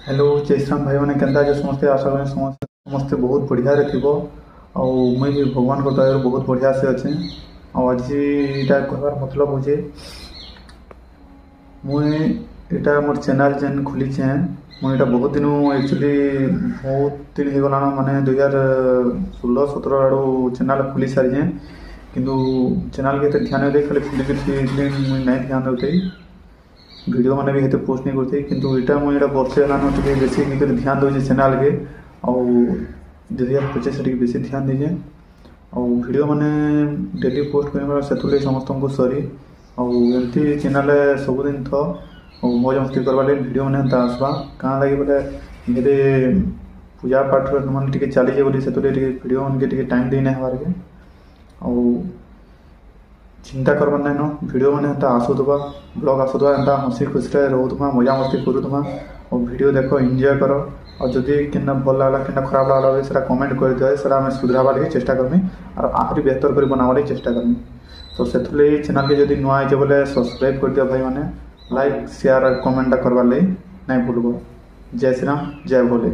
Hello जय श्याम भाई मैंने केन्ता जे समस्ते आशा करें समस्ते समस्ते बहुत बढ़िया रे थिबो। मुई भी भगवान को दया बहुत बढ़िया से अच्छे। आज इटा कहबार मतलब हो जे मुई इटा मोर चैनल जेन खोलीचे मुई इटा बहुत दिन एक्चुअली बहुत दिन हो गलान माने 2016-17 आड़ू चैनल खोली सारी किंतु चैनल के ध्यान दे खाली खोली मुई नहीं ध्यान देते वीडियो मैंने भी हेते पोस्ट नहीं करते किंतु इटा मुझे इटा वर्षे हेलान टिके बेसी ध्यान दूचे चैनल के आउ 2025 टिके बेसी ध्यान दीजिए आउ वीडियो मैंने डेली पोस्ट कर से समस्त को सरी आमती चैनल सबुदिन थो मौज मस्ती करवा लगे वीडियो मैंने आसवा क्या लगे बोले ये पूजा पाठ मैंने टिके चलीजे बोली से वीडियो मैंने टाइम देने हबार के चिंता करवार नाइन वीडियो मैंने आसुवा ब्लॉग आसुवा एंता हसी खुशी रोमा मजा मस्ती करूमा और वीडियो देख एंजॉय कर और जदि कि भल लगला कि खराब लगला से कमेंट कर दिए से सुधारवा लगे चेष्टा करमी और आहरी बेहतर कर बनावा लगे चेष्टा करमी। तो से चैनल के जब नुआ है बोले सब्सक्राइब कर दिया भाई मैंने लाइक शेयर और कमेंट करवार लगे नहीं भूलब। जय श्री राम जय भोले।